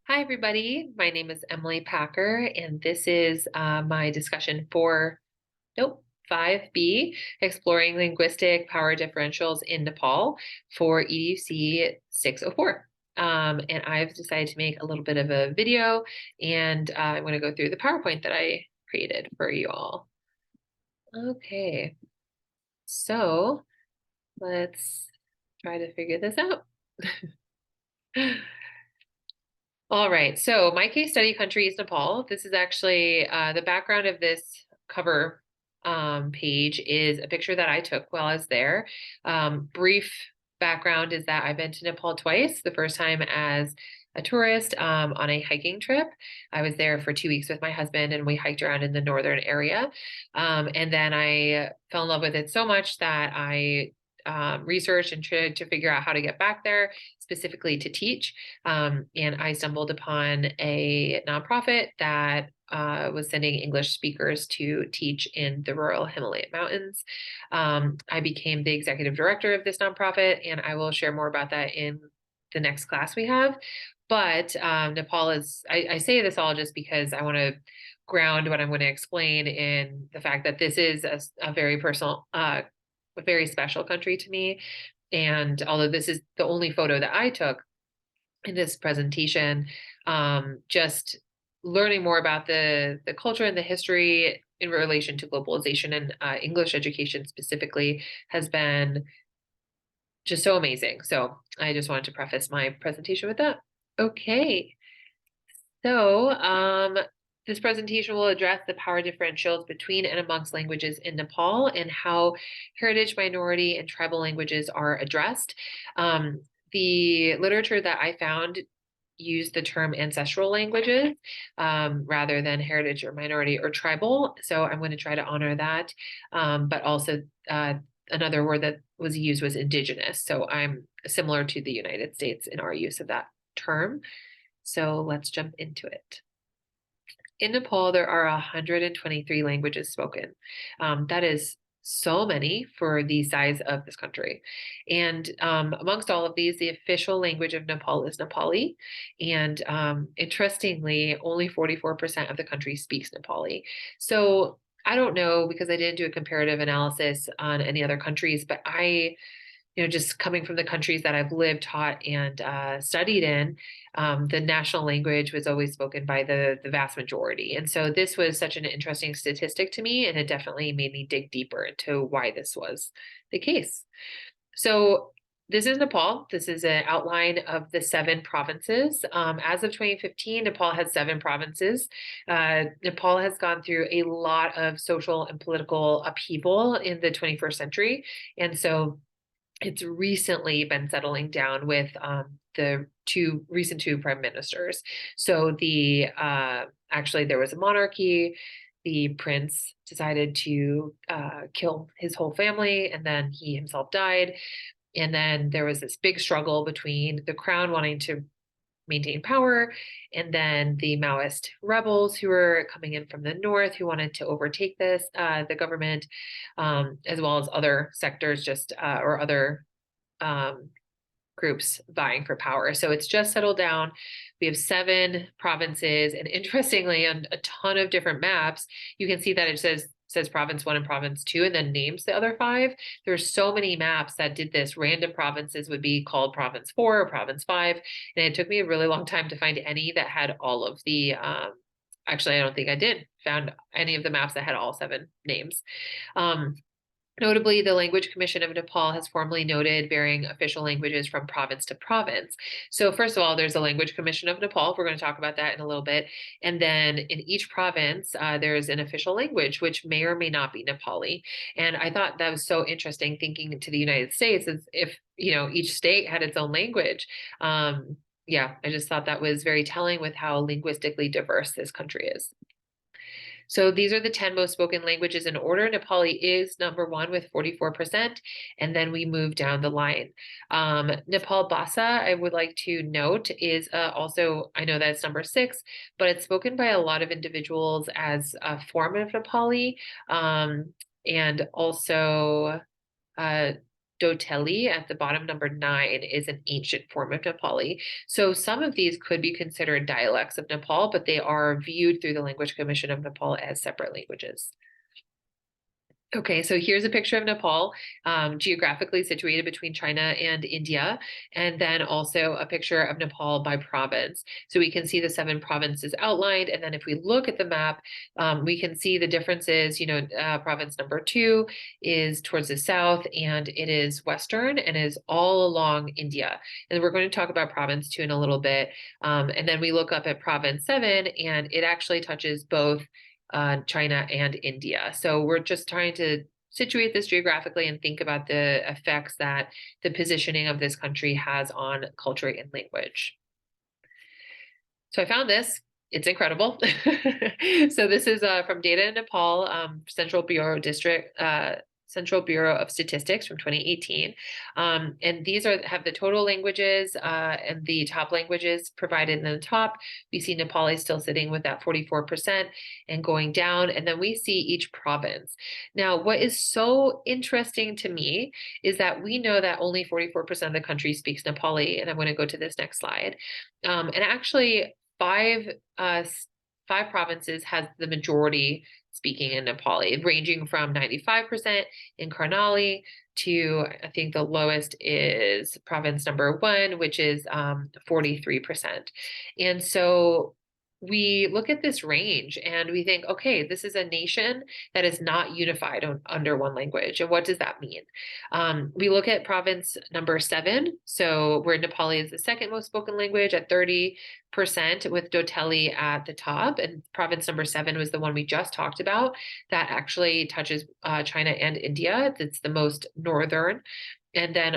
Hi, everybody. My name is Emily Packer, and this is my discussion for, nope, 5B, Exploring Linguistic Power Differentials in Nepal for EDUC 604. And I've decided to make a little bit of a video, and I'm going to go through the PowerPoint that I created for you all. Okay, so let's try to figure this out. All right, so my case study country is Nepal. This is actually the background of this cover page is a picture that I took while I was there. Brief background is that I've been to Nepal twice. The first time as a tourist on a hiking trip. I was there for 2 weeks with my husband and we hiked around in the northern area. And then I fell in love with it so much that I researched and tried to figure out how to get back there, specifically to teach. And I stumbled upon a nonprofit that was sending English speakers to teach in the rural Himalayan mountains. I became the executive director of this nonprofit, and I will share more about that in the next class we have. But Nepal is, I say this all just because I want to ground what I'm going to explain in the fact that this is a very personal, a very special country to me. And although this is the only photo that I took in this presentation, just learning more about the culture and the history in relation to globalization and English education specifically has been just so amazing. So I just wanted to preface my presentation with that. Okay, so this presentation will address the power differentials between and amongst languages in Nepal and how heritage, minority, and tribal languages are addressed. The literature that I found used the term ancestral languages rather than heritage or minority or tribal. So I'm going to try to honor that. But also another word that was used was indigenous. So I'm similar to the United States in our use of that term. So let's jump into it. In Nepal, there are 123 languages spoken. That is so many for the size of this country. And amongst all of these, the official language of Nepal is Nepali. And interestingly, only 44% of the country speaks Nepali. So I don't know because I didn't do a comparative analysis on any other countries, but just coming from the countries that I've lived, taught, and studied in, the national language was always spoken by the vast majority. And so this was such an interesting statistic to me, and it definitely made me dig deeper into why this was the case. So this is Nepal. This is an outline of the 7 provinces. As of 2015, Nepal has 7 provinces. Nepal has gone through a lot of social and political upheaval in the 21st century. And so it's recently been settling down with the recent two prime ministers. So actually there was a monarchy. The prince decided to kill his whole family, and then he himself died. And then there was this big struggle between the crown wanting to maintain power, and then the Maoist rebels who were coming in from the north who wanted to overtake the government, as well as other sectors or other groups vying for power. So it's just settled down. We have 7 provinces, and interestingly, on a ton of different maps, you can see that it says province 1 and province 2 and then names the other 5. There's so many maps that did this. Random provinces would be called province 4 or province 5. And it took me a really long time to find any that had all of the, actually, I don't think I found any of the maps that had all 7 names. Notably, the Language Commission of Nepal has formally noted varying official languages from province to province. So first of all, there's a Language Commission of Nepal. We're going to talk about that in a little bit. And then in each province, there's an official language, which may or may not be Nepali. And I thought that was so interesting thinking to the United States as if, each state had its own language. Yeah, I just thought that was very telling with how linguistically diverse this country is. So these are the 10 most spoken languages in order. Nepali is number 1 with 44%, and then we move down the line. Nepal Bhasa, I would like to note, is also, I know that it's number 6, but it's spoken by a lot of individuals as a form of Nepali, and also Doteli at the bottom, number 9, is an ancient form of Nepali. So some of these could be considered dialects of Nepal, but they are viewed through the Language Commission of Nepal as separate languages. Okay, so here's a picture of Nepal, geographically situated between China and India, and then also a picture of Nepal by province. So we can see the 7 provinces outlined, and then if we look at the map, we can see the differences. Province number 2 is towards the south, and it is western, and is all along India. And we're going to talk about province 2 in a little bit. And then we look up at province 7, and it actually touches both China and India. So we're just trying to situate this geographically and think about the effects that the positioning of this country has on culture and language. So I found this. It's incredible. So this is from Data in Nepal, Central Bureau of Statistics from 2018. And these have the total languages and the top languages provided in the top. We see Nepali still sitting with that 44% and going down. And then we see each province. Now, what is so interesting to me is that we know that only 44% of the country speaks Nepali. And I'm going to go to this next slide. And actually, five provinces has the majority speaking in Nepali, ranging from 95% in Karnali to, I think the lowest is province number 1, which is 43%. And so we look at this range and we think, okay, this is a nation that is not unified under one language. And what does that mean? We look at province number 7, so where Nepali is the second most spoken language at 30%, with Doteli at the top. And province number 7 was the one we just talked about that actually touches China and India. It's the most northern. And then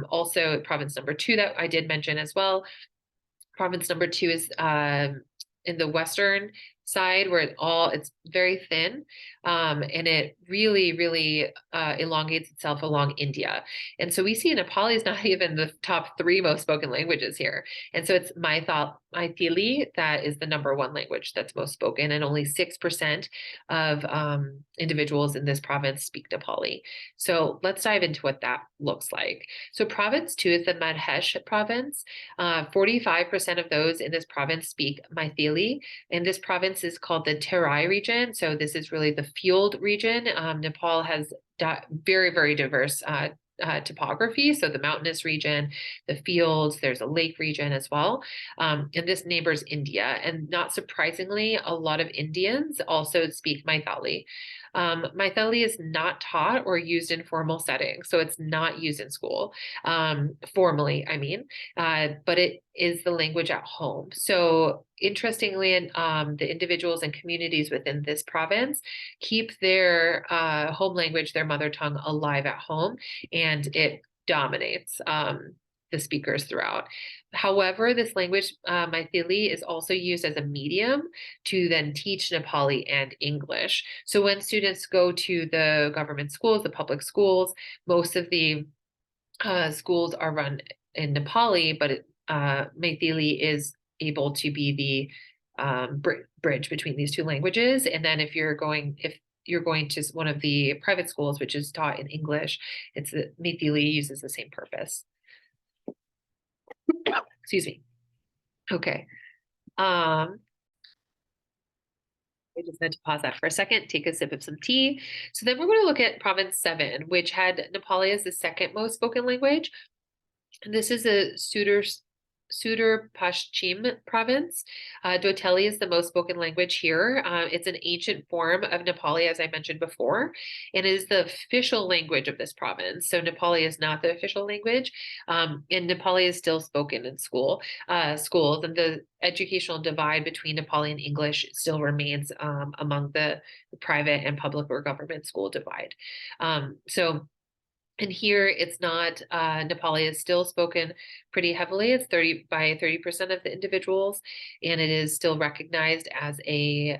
also province number 2 that I did mention as well. Province number 2 is in the western side where it's very thin, and it really elongates itself along India. And so we see Nepali is not even the top 3 most spoken languages here. And so it's Maithili that is the number 1 language that's most spoken, and only 6% of individuals in this province speak Nepali. So let's dive into what that looks like. So province 2 is the Madhesh province. 45% of those in this province speak Maithili, and this province is called the Terai region. So this is really the field region. Nepal has very diverse topography. So the mountainous region, the fields, there's a lake region as well. And this neighbors India. And not surprisingly, a lot of Indians also speak Maithili. Maithili is not taught or used in formal settings. So it's not used in school, formally, I mean, but it is the language at home. So interestingly, the individuals and communities within this province keep their home language, their mother tongue, alive at home, and it dominates the speakers throughout. However, this language, Maithili, is also used as a medium to then teach Nepali and English. So when students go to the government schools, the public schools, most of the schools are run in Nepali, but Maithili is able to be the bridge between these 2 languages. And then if you're going to one of the private schools, which is taught in English, Maithili uses the same purpose. Excuse me. Okay. I just had to pause that for a second, take a sip of some tea. So then we're going to look at province 7, which had Nepali as the second most spoken language. And this is a Sudur Pashchim province. Doteli is the most spoken language here. It's an ancient form of Nepali, as I mentioned before, and it is the official language of this province. So Nepali is not the official language, and Nepali is still spoken in schools, and the educational divide between Nepali and English still remains among the private and public or government school divide. And here it's not, Nepali is still spoken pretty heavily. It's 30% of the individuals, and it is still recognized as a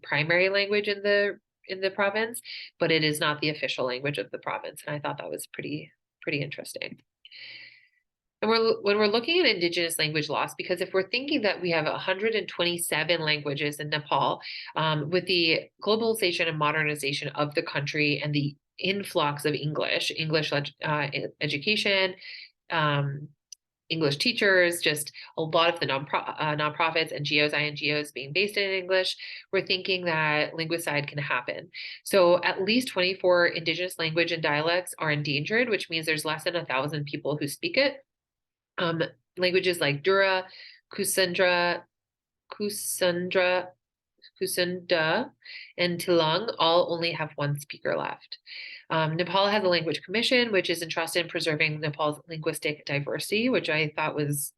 primary language in the province, but it is not the official language of the province. And I thought that was pretty interesting. And when we're looking at Indigenous language loss, because if we're thinking that we have 127 languages in Nepal, with the globalization and modernization of the country and the influx of English education, um, English teachers, just a lot of the nonprofits, NGOs, INGOs being based in English, we're thinking that linguicide can happen. So at least 24 Indigenous language and dialects are endangered, which means there's less than 1,000 people who speak it. Languages like Dura, Kusundra, Kusunda, and Tilong all only have one speaker left. Nepal has a language commission, which is entrusted in preserving Nepal's linguistic diversity, which I thought was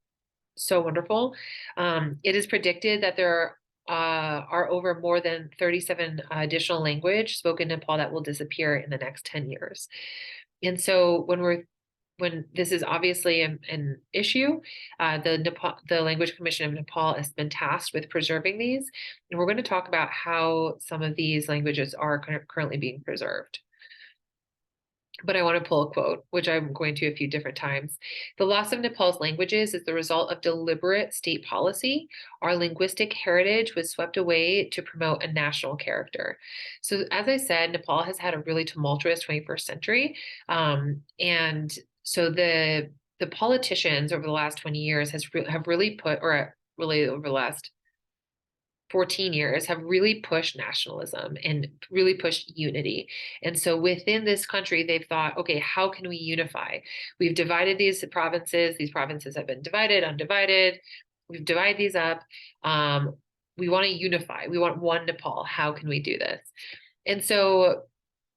so wonderful. It is predicted that there are over more than 37 additional language spoken in Nepal that will disappear in the next 10 years. And so when this is obviously an issue, the Language Commission of Nepal has been tasked with preserving these. And we're going to talk about how some of these languages are currently being preserved. But I want to pull a quote, which I'm going to a few different times. The loss of Nepal's languages is the result of deliberate state policy. Our linguistic heritage was swept away to promote a national character. So as I said, Nepal has had a really tumultuous 21st century. And so the politicians over the last 20 years have really put, or really over the last 14 years, have really pushed nationalism and really pushed unity. And so within this country, they've thought, okay, how can we unify? We've divided these provinces. These provinces have been divided, undivided. We've divided these up. We want to unify. We want one Nepal. How can we do this? And so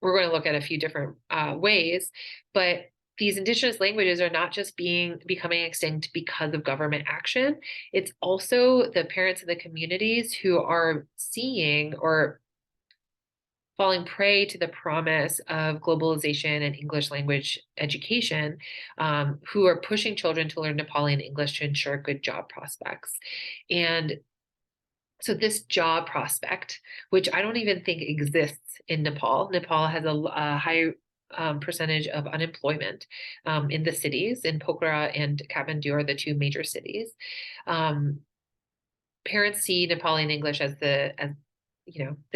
we're going to look at a few different ways, but these indigenous languages are not just becoming extinct because of government action. It's also the parents and the communities who are seeing or falling prey to the promise of globalization and English language education, who are pushing children to learn Nepali and English to ensure good job prospects. And so this job prospect, which I don't even think exists in Nepal. Nepal has a high percentage of unemployment in the cities. In Pokhara and Kathmandu are the two major cities. Parents see Nepali and English as the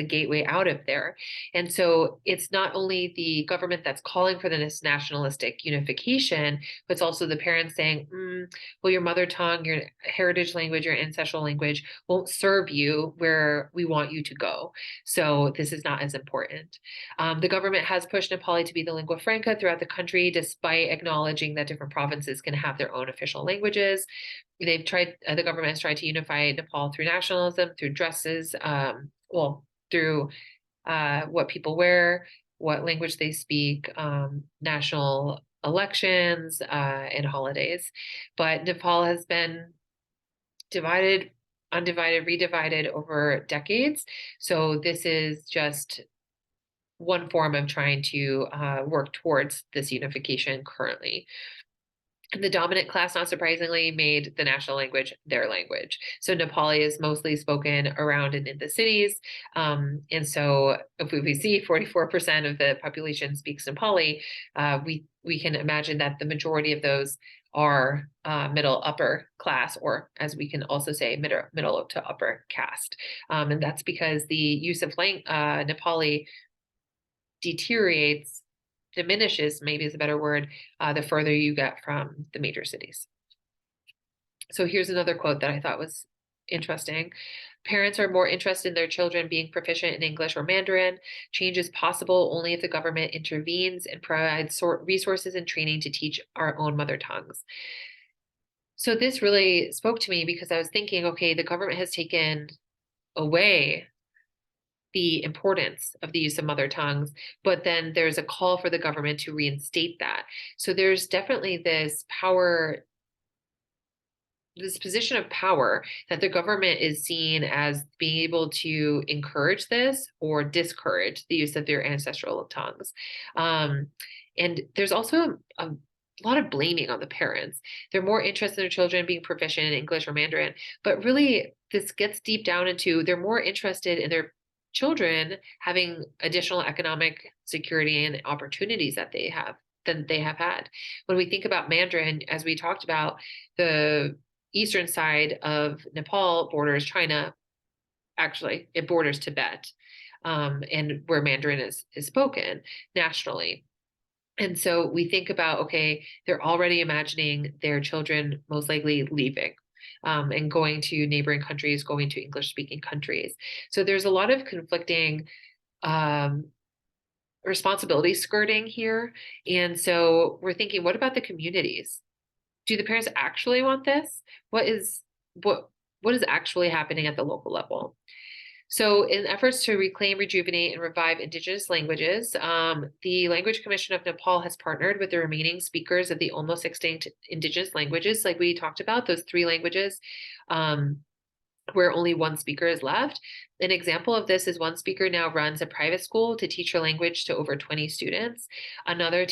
gateway out of there. And so it's not only the government that's calling for this nationalistic unification, but it's also the parents saying, well, your mother tongue, your heritage language, your ancestral language won't serve you where we want you to go. So this is not as important. The government has pushed Nepali to be the lingua franca throughout the country, despite acknowledging that different provinces can have their own official languages. The government has tried to unify Nepal through nationalism, through dresses, through what people wear, what language they speak, national elections, and holidays. But Nepal has been divided, undivided, redivided over decades. So this is just one form of trying to work towards this unification currently. The dominant class, not surprisingly, made the national language their language. So Nepali is mostly spoken around and in the cities. And so if we see 44% of the population speaks Nepali, we can imagine that the majority of those are middle upper class, or as we can also say, middle to upper caste. And that's because the use of Nepali diminishes, maybe is a better word, the further you get from the major cities. So here's another quote that I thought was interesting. Parents are more interested in their children being proficient in English or Mandarin. Change is possible only if the government intervenes and provides resources and training to teach our own mother tongues. So this really spoke to me because I was thinking, okay, the government has taken away the importance of the use of mother tongues, but then there's a call for the government to reinstate that. So there's definitely this position of power that the government is seen as being able to encourage this or discourage the use of their ancestral tongues. And there's also a lot of blaming on the parents. They're more interested in their children being proficient in English or Mandarin, but really this gets deep down into they're more interested in their children having additional economic security and opportunities than they have had. When we think about Mandarin, as we talked about, the eastern side of Nepal borders China. Actually, it borders Tibet. and where Mandarin is spoken nationally. And so we think about, okay, they're already imagining their children most likely leaving, and going to neighboring countries, going to English speaking countries. So there's a lot of conflicting um, responsibility skirting here. And so we're thinking, what about the communities? Do the parents actually want this? What is what what is actually happening at the local level? So, in efforts to reclaim, rejuvenate, and revive Indigenous languages, the Language Commission of Nepal has partnered with the remaining speakers of the almost extinct Indigenous languages, like we talked about, those three languages, um, where only one speaker is left. An example of this is one speaker now runs a private school to teach her language to over 20 students. Another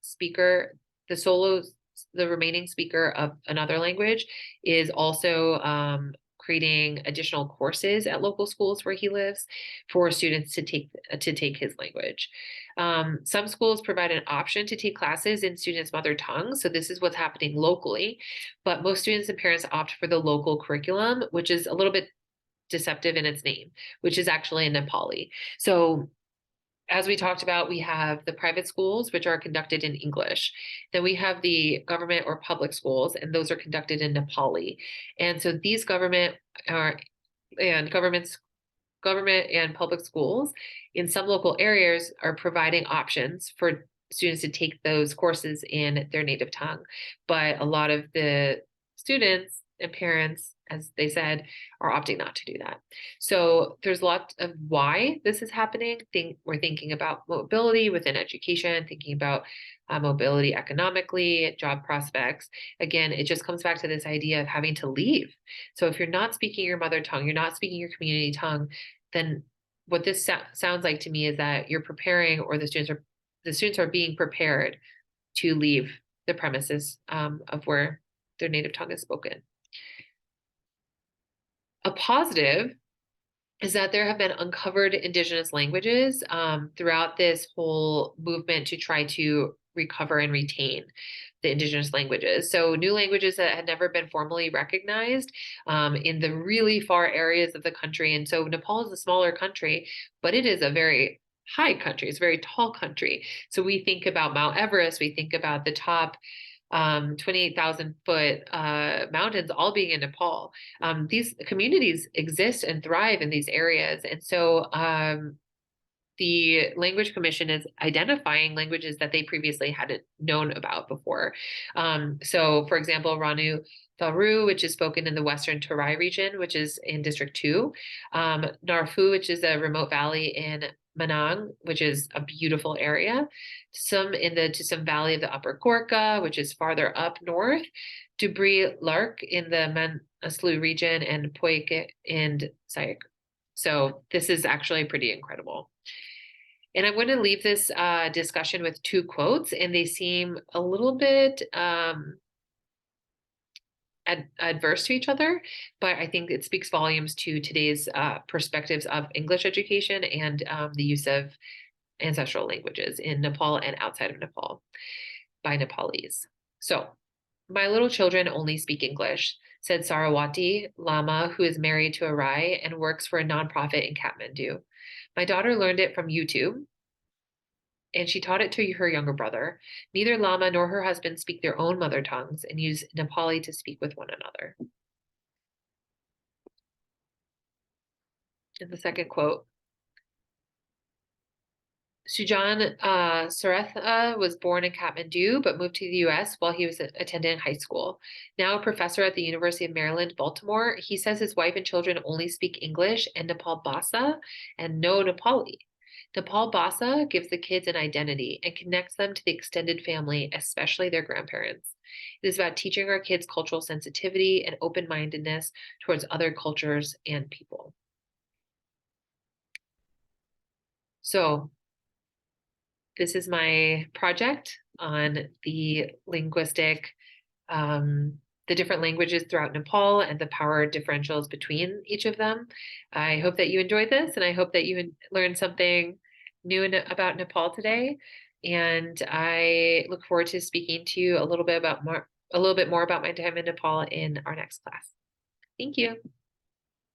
speaker, the remaining speaker of another language, is also creating additional courses at local schools where he lives for students to take his language. Some schools provide an option to take classes in students' mother tongue. So this is what's happening locally, but most students and parents opt for the local curriculum, which is a little bit deceptive in its name, which is actually in Nepali. So as we talked about, we have the private schools, which are conducted in English. Then we have the government or public schools, and those are conducted in Nepali. And so these government and public schools in some local areas are providing options for students to take those courses in their native tongue. But a lot of the students and parents, as they said, are opting not to do that. So there's a lot of why this is happening. We're thinking about mobility within education, thinking about mobility economically, job prospects. Again, it just comes back to this idea of having to leave. So if you're not speaking your mother tongue, you're not speaking your community tongue, then what this sounds like to me is that you're preparing, or the students are being prepared to leave the premises of where their native tongue is spoken. A positive is that there have been uncovered Indigenous languages throughout this whole movement to try to recover and retain the Indigenous languages. So new languages that had never been formally recognized in the really far areas of the country. And so Nepal is a smaller country, but it is a very high country. It's a very tall country. So we think about Mount Everest, we think about the top 28,000 foot mountains all being in Nepal. These communities exist and thrive in these areas. And so the Language Commission is identifying languages that they previously hadn't known about before. So, for example, Ranu Tharu, which is spoken in the Western Terai region, which is in District 2, Narfu, which is a remote valley in Manang, which is a beautiful area, some in the Tusum Valley of the Upper Gorkha, which is farther up north, Dubri Lark in the Manaslu region, and Poike and Sayak. So this is actually pretty incredible. And I'm going to leave this discussion with two quotes, and they seem a little bit adverse to each other, but I think it speaks volumes to today's perspectives of English education and the use of ancestral languages in Nepal and outside of Nepal by Nepalese. So, my little children only speak English, said Sarawati Lama, who is married to a Rai and works for a nonprofit in Kathmandu. My daughter learned it from YouTube, and she taught it to her younger brother. Neither Lama nor her husband speak their own mother tongues and use Nepali to speak with one another. And the second quote, Sujan Saretha was born in Kathmandu, but moved to the US while he was attending high school. Now a professor at the University of Maryland, Baltimore, he says his wife and children only speak English and Nepal Bhasa and no Nepali. Nepal Bhasa gives the kids an identity and connects them to the extended family, especially their grandparents. It is about teaching our kids cultural sensitivity and open-mindedness towards other cultures and people. So this is my project on the the different languages throughout Nepal and the power differentials between each of them. I hope that you enjoyed this, and I hope that you learned something new about Nepal today. And I look forward to speaking to you a little bit more about my time in Nepal in our next class. Thank you.